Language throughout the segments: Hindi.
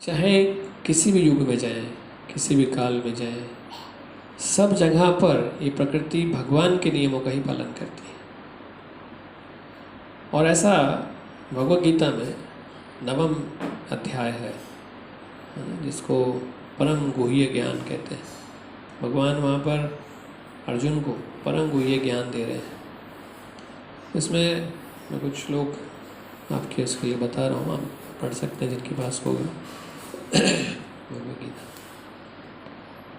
चाहे किसी भी युग में जाएं, किसी भी काल में जाएं, सब जगह पर ये प्रकृति भगवान के नियमों का ही पालन करती है। और ऐसा भगवद गीता में 9वां अध्याय है जिसको परम गुह्य ज्ञान कहते हैं। भगवान वहाँ पर अर्जुन को परम गुह्य ज्ञान दे रहे हैं। इसमें मैं कुछ श्लोक आपके उसके लिए बता रहा हूँ, आप पढ़ सकते हैं जिनके पास होगा भगवद गीता।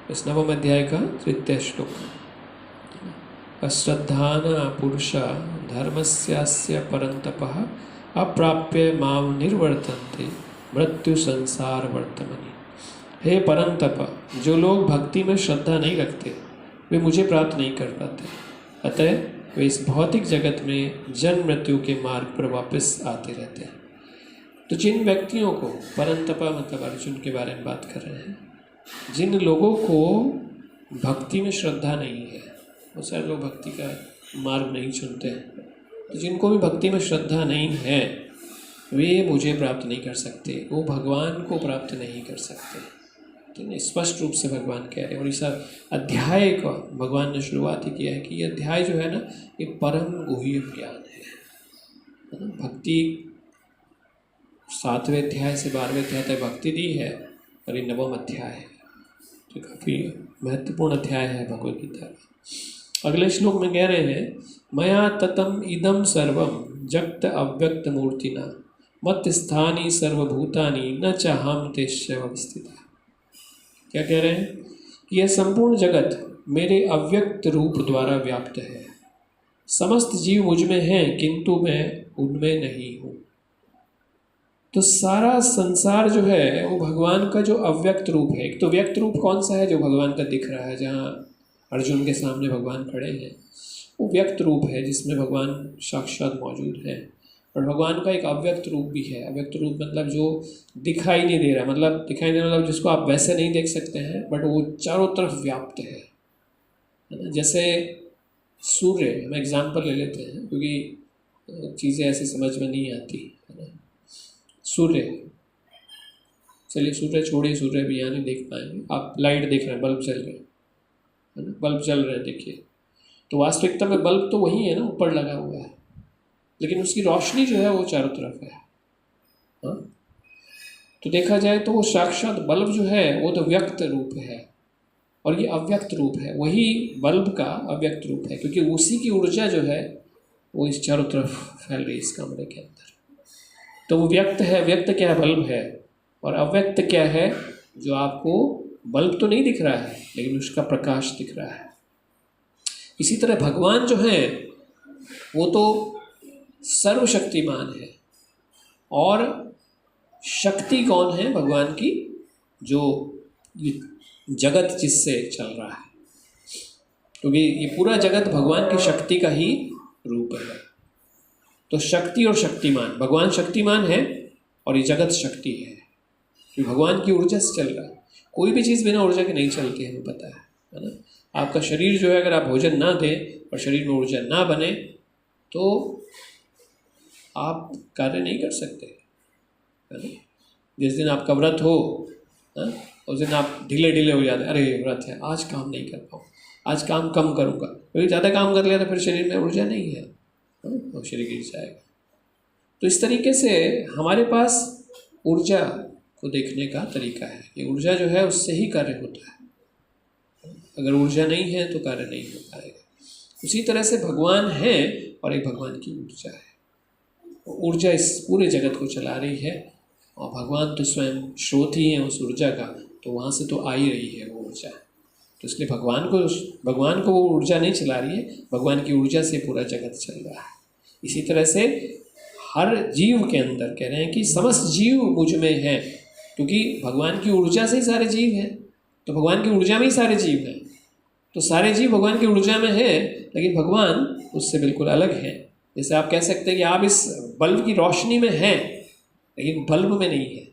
इस 9वें अध्याय का 3 श्लोक। अश्रद्धान पुरुषा धर्मस्यास्य परंतपः अप्राप्य माम निर्वर्तन्ते मृत्यु संसार वर्तमनि। हे परंतप, जो लोग भक्ति में श्रद्धा नहीं रखते वे मुझे प्राप्त नहीं कर पाते, अतः वे इस भौतिक जगत में जन्म मृत्यु के मार्ग पर वापस आते रहते हैं। तो जिन व्यक्तियों को, परंतपा मतलब अर्जुन के बारे में बात कर रहे हैं, जिन लोगों को भक्ति में श्रद्धा नहीं है, बहुत सारे लोग भक्ति का मार्ग नहीं चुनते हैं, तो जिनको भी भक्ति में श्रद्धा नहीं है वे मुझे प्राप्त नहीं कर सकते, वो भगवान को प्राप्त नहीं कर सकते। तो स्पष्ट रूप से भगवान कह रहे हैं। और इस अध्याय का भगवान ने शुरुआत ही किया है कि ये अध्याय जो है ना, ये परम गुह्य ज्ञान है। भक्ति 7वें अध्याय से 12वें अध्याय तक भक्ति दी है, और ये 9वां अध्याय है, तो काफ़ी महत्वपूर्ण अध्याय है भगवद गीता का। अगले श्लोक में कह रहे हैं, मया ततम इदम सर्वम जगत अव्यक्त मूर्तिना मत स्थानी सर्वभूतानि न चाहम तेष्वस्थिता। क्या कह रहे हैं कि यह संपूर्ण जगत मेरे अव्यक्त रूप द्वारा व्याप्त है। समस्त जीव मुझ में हैं किंतु मैं उनमें नहीं हूँ। तो सारा संसार जो है वो भगवान का जो अव्यक्त रूप है। एक तो व्यक्त रूप कौन सा है, जो भगवान का दिख रहा है, जहाँ अर्जुन के सामने भगवान खड़े हैं, वो व्यक्त रूप है जिसमें भगवान साक्षात मौजूद है। और भगवान का एक अव्यक्त रूप भी है। अव्यक्त रूप मतलब जो दिखाई नहीं दे रहा, मतलब दिखाई दे रहा मतलब जिसको आप वैसे नहीं देख सकते हैं, बट वो चारों तरफ व्याप्त है ना। जैसे सूर्य, हम एग्जाम्पल ले लेते हैं क्योंकि चीज़ें ऐसी समझ में नहीं आती है ना। सूर्य, चलिए सूर्य छोड़िए, सूर्य भी यहाँ नहीं देख पाएंगे, आप लाइट देख रहे हैं, बल्ब जल रहे है ना, बल्ब जल रहे हैं, देखिए। तो वास्तविकता में बल्ब तो वही है ना, ऊपर लगा हुआ है, लेकिन उसकी रोशनी जो है वो चारों तरफ है। हाँ, तो देखा जाए तो वो साक्षात बल्ब जो है वो तो व्यक्त रूप है, और ये अव्यक्त रूप है। वही बल्ब का अव्यक्त रूप है क्योंकि उसी की ऊर्जा जो है वो इस चारों तरफ फैल रही है इस कमरे के अंदर। तो वो व्यक्त है। व्यक्त क्या है? बल्ब है। और अव्यक्त क्या है? जो आपको बल्ब तो नहीं दिख रहा है लेकिन उसका प्रकाश दिख रहा है। इसी तरह भगवान जो है वो तो सर्वशक्तिमान है। और शक्ति कौन है भगवान की? जो जगत जिससे चल रहा है, क्योंकि ये पूरा जगत भगवान की शक्ति का ही रूप है। तो शक्ति और शक्तिमान, भगवान शक्तिमान है और ये जगत शक्ति है, कि भगवान की ऊर्जा से चल रहा है। कोई भी चीज़ बिना ऊर्जा के नहीं चलती है, हमें पता है ना। आपका शरीर जो है, अगर आप भोजन ना दें और शरीर में ऊर्जा ना बने तो आप कार्य नहीं कर सकते, है ना। जिस दिन आपका व्रत हो, उस दिन आप ढीले हो जाते, अरे व्रत है, आज काम नहीं कर पाऊँ, आज काम कम करूँगा, क्योंकि ज़्यादा काम कर लिया तो फिर शरीर में ऊर्जा नहीं है और शरीर गिर जाएगा। तो इस तरीके से हमारे पास ऊर्जा को देखने का तरीका है। ये ऊर्जा जो है उससे ही कार्य होता है, अगर ऊर्जा नहीं है तो कार्य नहीं हो पाएगा। उसी तरह से भगवान है और एक भगवान की ऊर्जा है। ऊर्जा इस पूरे जगत को चला रही है और भगवान तो स्वयं स्रोत ही है उस ऊर्जा का, तो वहाँ से तो आ ही रही है वो ऊर्जा। तो इसलिए भगवान को वो ऊर्जा नहीं चला रही है, भगवान की ऊर्जा से पूरा जगत चल रहा है। इसी तरह से हर जीव के अंदर कह रहे हैं कि समस्त जीव मुझ में है, क्योंकि भगवान की ऊर्जा से ही सारे जीव हैं। तो भगवान की ऊर्जा में ही सारे जीव हैं, तो सारे जीव भगवान की ऊर्जा में हैं, लेकिन भगवान उससे बिल्कुल अलग है। जैसे आप कह सकते हैं कि आप इस बल्ब की रोशनी में हैं लेकिन बल्ब में नहीं है।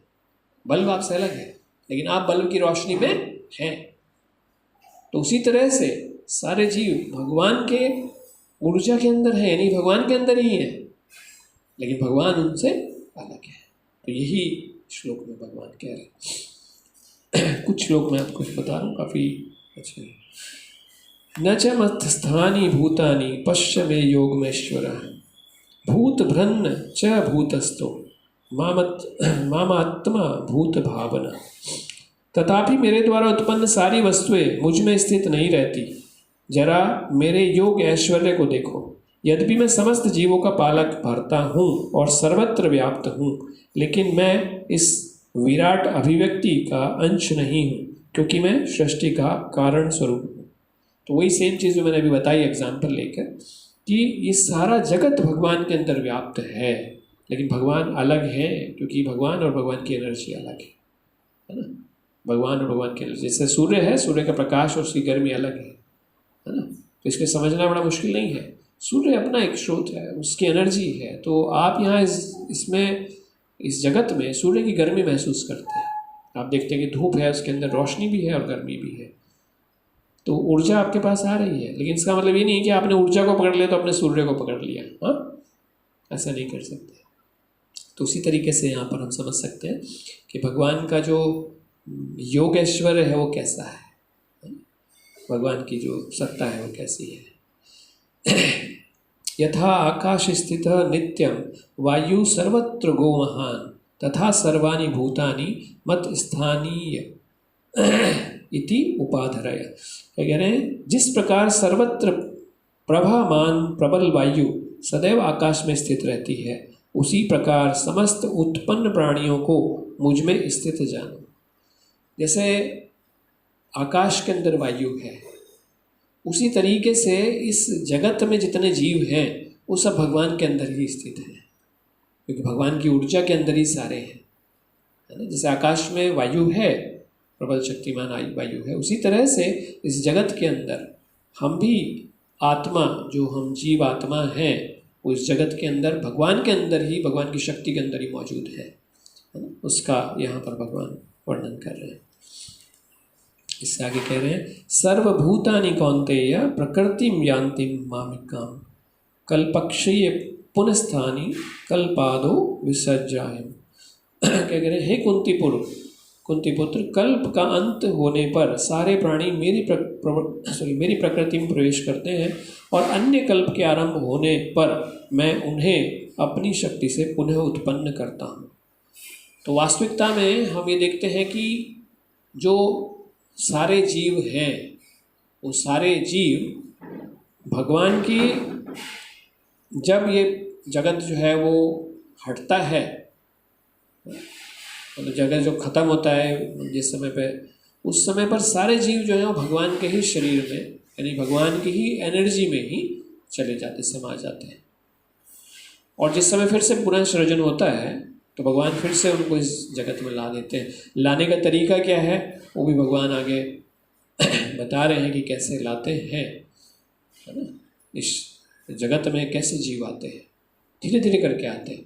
बल्ब आपसे अलग है लेकिन आप बल्ब की रोशनी में हैं। तो उसी तरह से सारे जीव भगवान के ऊर्जा के अंदर हैं, यानी भगवान के अंदर ही हैं, लेकिन भगवान उनसे अलग है। तो यही श्लोक में भगवान कह रहे हैं। कुछ श्लोक मैं आपको बता रहा हूँ, काफ़ी अच्छे हैं। न च मत्स्थानि भूतानि पश्य मे योगमेश्वरः भूत भ्रन्न च भूतस्थो मामात्मा भूत भावना। तथापि मेरे द्वारा उत्पन्न सारी वस्तुएं मुझ में स्थित नहीं रहती। जरा मेरे योग ऐश्वर्य को देखो। यद्यपि मैं समस्त जीवों का पालक भरता हूँ और सर्वत्र व्याप्त हूँ, लेकिन मैं इस विराट अभिव्यक्ति का अंश नहीं हूँ, क्योंकि मैं सृष्टि का कारण स्वरूप हूँ। तो वही सेम चीज़ जो मैंने अभी बताई एग्जाम्पल लेकर, कि ये सारा जगत भगवान के अंदर व्याप्त है, लेकिन भगवान अलग है, क्योंकि भगवान और भगवान की एनर्जी अलग है ना। भगवान और भगवान की एनर्जी, जैसे सूर्य है, सूर्य का प्रकाश और उसकी गर्मी अलग है ना। तो इसलिए समझना बड़ा मुश्किल नहीं है। सूर्य अपना एक स्रोत है, उसकी एनर्जी है। तो आप यहाँ इसमें इस जगत में सूर्य की गर्मी महसूस करते हैं। आप देखते हैं कि धूप है, उसके अंदर रोशनी भी है और गर्मी भी है, तो ऊर्जा आपके पास आ रही है। लेकिन इसका मतलब ये नहीं है कि आपने ऊर्जा को पकड़ लिया तो आपने सूर्य को पकड़ लिया। हाँ, ऐसा नहीं कर सकते। तो उसी तरीके से यहाँ पर हम समझ सकते हैं कि भगवान का जो योग ऐश्वर्य है वो कैसा है, भगवान की जो सत्ता है वो कैसी है। यथा आकाश स्थित नित्यम वायु सर्वत्र गो महान तथा सर्वाणि भूतानि मत स्थानीय इति उपाधरय। क्या कह रहे हैं, जिस प्रकार सर्वत्र प्रभामान प्रबल वायु सदैव आकाश में स्थित रहती है, उसी प्रकार समस्त उत्पन्न प्राणियों को मुझ में स्थित जानो। जैसे आकाश के अंदर वायु है, उसी तरीके से इस जगत में जितने जीव हैं वो सब भगवान के अंदर ही स्थित हैं, क्योंकि भगवान की ऊर्जा के अंदर ही सारे हैं, है ना। जैसे आकाश में वायु है, प्रबल शक्तिमान वायु है, उसी तरह से इस जगत के अंदर हम भी आत्मा, जो हम जीव आत्मा हैं, वो इस जगत के अंदर भगवान के अंदर ही, भगवान की शक्ति के अंदर ही मौजूद है ना। उसका यहाँ पर भगवान वर्णन कर रहे हैं। इससे आगे कह रहे हैं, सर्वभूतानि कौन्तेय प्रकृतिम यान्तिम मामिकाम कल्पक्षय पुनस्थानी कल्पादो विसर्जायम। क्या कह रहे हैं, हे कुंती पुत्र, कल्प का अंत होने पर सारे प्राणी मेरी प्रकृति में प्रवेश करते हैं, और अन्य कल्प के आरंभ होने पर मैं उन्हें अपनी शक्ति से पुनः उत्पन्न करता हूँ। तो वास्तविकता में हम ये देखते हैं कि जो सारे जीव हैं, वो सारे जीव भगवान की, जब ये जगत जो है वो हटता है, मतलब जगत जो ख़त्म होता है जिस समय पे, उस समय पर सारे जीव जो हैं वो भगवान के ही शरीर में, यानी भगवान की ही एनर्जी में ही चले जाते, समा जाते हैं। और जिस समय फिर से पुनः सृजन होता है तो भगवान फिर से उनको इस जगत में ला देते हैं। लाने का तरीका क्या है वो भी भगवान आगे बता रहे हैं कि कैसे लाते हैं, है ना। इस जगत में कैसे जीव आते हैं, धीरे धीरे करके आते हैं,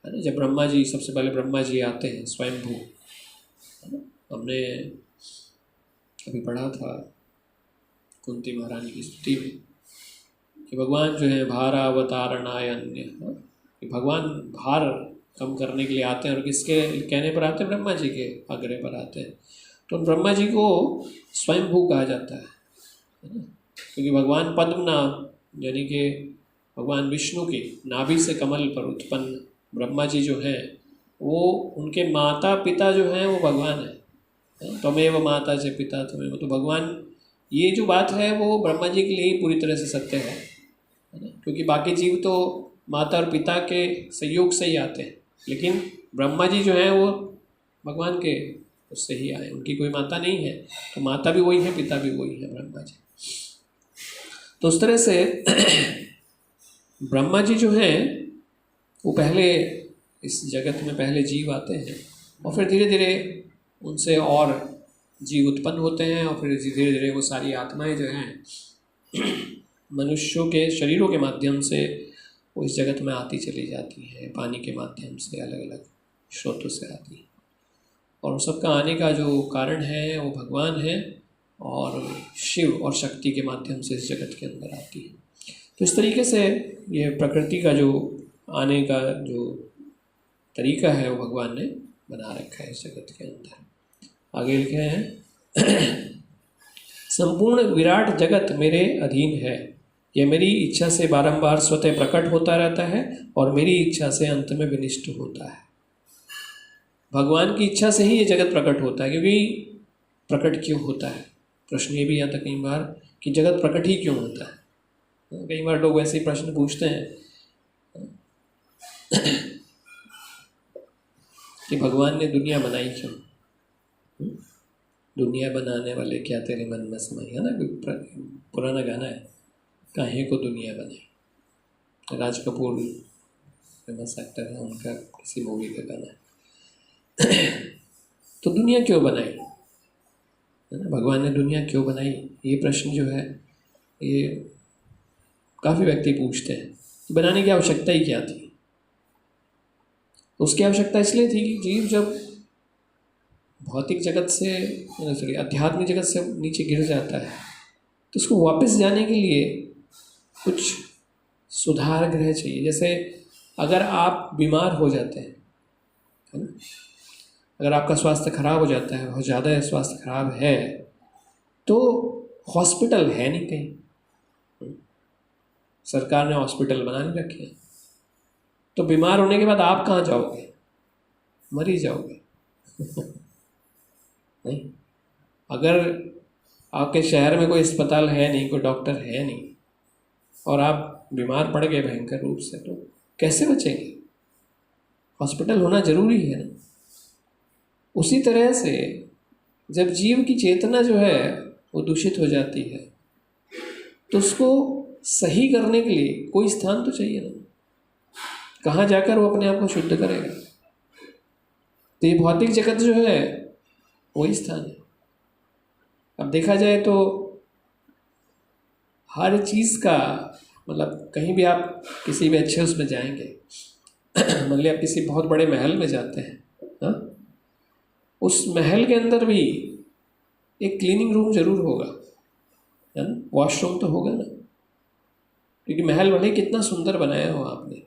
है ना। जब ब्रह्मा जी, सबसे पहले ब्रह्मा जी आते हैं स्वयंभू, है ना। हमने अभी पढ़ा था कुंती महारानी की स्तुति में कि भगवान जो है भारावतारणाय अन्य, कि भगवान भार कम करने के लिए आते हैं, और किसके कहने पर आते हैं, ब्रह्मा जी के आग्रह पर आते हैं। तो ब्रह्मा जी को स्वयंभू कहा जाता है ना, क्योंकि भगवान पद्मनाभ यानी कि भगवान विष्णु की नाभि से कमल पर उत्पन्न ब्रह्मा जी जो हैं, वो उनके माता पिता जो हैं वो भगवान है। त्वमेव माता च पिता त्वमेव, तो भगवान, ये जो बात है वो ब्रह्मा जी के लिए ही पूरी तरह से सत्य है ना, क्योंकि बाकी जीव तो माता और पिता के संयोग से ही आते हैं, लेकिन ब्रह्मा जी जो हैं वो भगवान के उससे ही आए, उनकी कोई माता नहीं है, तो माता भी वही है, पिता भी वही है, ब्रह्मा जी। तो उस तरह से ब्रह्मा जी जो हैं वो पहले इस जगत में पहले जीव आते हैं, और फिर धीरे धीरे उनसे और जीव उत्पन्न होते हैं, और फिर धीरे धीरे वो सारी आत्माएं जो हैं मनुष्यों के शरीरों के माध्यम से वो इस जगत में आती चली जाती हैं, पानी के माध्यम से, अलग अलग स्रोतों से आती हैं। और सबका आने का जो कारण है वो भगवान है, और शिव और शक्ति के माध्यम से इस जगत के अंदर आती है। तो इस तरीके से ये प्रकृति का जो आने का जो तरीका है वो भगवान ने बना रखा है इस जगत के अंदर। आगे लिखे हैं संपूर्ण विराट जगत मेरे अधीन है, यह मेरी इच्छा से बारंबार स्वतः प्रकट होता रहता है और मेरी इच्छा से अंत में विनिष्ट होता है। भगवान की इच्छा से ही ये जगत प्रकट होता है। क्योंकि प्रकट क्यों होता है, प्रश्न ये भी आता कई बार कि जगत प्रकट ही क्यों होता है। कई बार लोग वैसे ही प्रश्न पूछते हैं कि भगवान ने दुनिया बनाई क्यों? दुनिया बनाने वाले क्या तेरे मन में समाई, है ना, पुराना गाना है, काहे को दुनिया बनाई। राज कपूर फेमस एक्टर है, उनका किसी मूवी का गाना है। तो दुनिया क्यों बनाई, है ना, भगवान ने दुनिया क्यों बनाई, ये प्रश्न जो है ये काफ़ी व्यक्ति पूछते हैं। बनाने की आवश्यकता ही क्या थी? उसकी आवश्यकता इसलिए थी कि जीव जब भौतिक जगत से सॉरी आध्यात्मिक जगत से नीचे गिर जाता है तो उसको वापस जाने के लिए कुछ सुधार गृह चाहिए। जैसे अगर आप बीमार हो जाते हैं, है ना, अगर आपका स्वास्थ्य खराब हो जाता है, बहुत ज़्यादा स्वास्थ्य खराब है, तो हॉस्पिटल है नहीं कहीं, सरकार ने हॉस्पिटल बना नहीं रखे हैं, तो बीमार होने के बाद आप कहाँ जाओगे? मर ही जाओगे। नहीं, अगर आपके शहर में कोई अस्पताल है नहीं, कोई डॉक्टर है नहीं, और आप बीमार पड़ गए भयंकर रूप से, तो कैसे बचेंगे? हॉस्पिटल होना जरूरी है ना। उसी तरह से जब जीव की चेतना जो है वो दूषित हो जाती है तो उसको सही करने के लिए कोई स्थान तो चाहिए ना, कहाँ जाकर वो अपने आप को शुद्ध करेगा? तो ये भौतिक जगत जो है वही स्थान है। अब देखा जाए तो हर चीज़ का मतलब कहीं भी आप किसी भी अच्छे उसमें जाएंगे, मान लिया आप किसी बहुत बड़े महल में जाते हैं, हाँ, उस महल के अंदर भी एक क्लीनिंग रूम जरूर होगा, है ना, वॉशरूम तो होगा ना, क्योंकि महल भले कितना सुंदर बनाया हो आपने,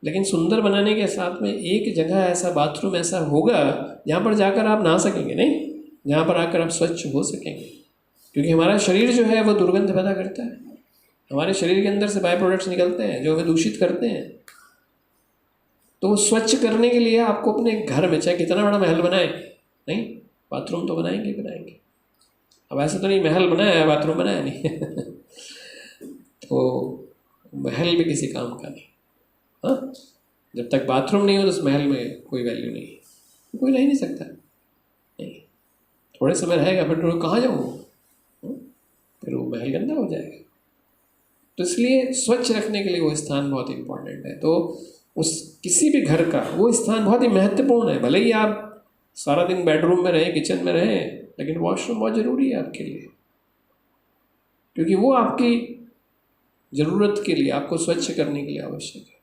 लेकिन सुंदर बनाने के साथ में एक जगह ऐसा बाथरूम ऐसा होगा जहाँ पर जाकर आप नहा सकेंगे, नहीं, जहाँ पर आकर आप स्वच्छ हो सकेंगे। क्योंकि हमारा शरीर जो है वो दुर्गंध पैदा करता है, हमारे शरीर के अंदर से बाय प्रोडक्ट्स निकलते हैं जो हमें दूषित करते हैं। तो वो स्वच्छ करने के लिए आपको अपने घर में चाहे कितना बड़ा महल बनाए, नहीं, बाथरूम तो बनाएंगे ही बनाएंगे। अब ऐसा तो नहीं महल बनाया है बाथरूम बनाया नहीं तो महल भी किसी काम का नहीं। हाँ, जब तक बाथरूम नहीं हो तो उस महल में कोई वैल्यू नहीं है, कोई रह नहीं सकता। नहीं, थोड़े समय रहेगा फिर कहाँ जाऊँ, फिर वो महल गंदा हो जाएगा। तो इसलिए स्वच्छ रखने के लिए वो स्थान बहुत इम्पोर्टेंट है। तो उस किसी भी घर का वो स्थान बहुत ही महत्वपूर्ण है। भले ही आप सारा दिन बेडरूम में रहें, किचन में रहें, लेकिन वॉशरूम बहुत ज़रूरी है आपके लिए, क्योंकि वो आपकी ज़रूरत के लिए, आपको स्वच्छ करने के लिए आवश्यक है।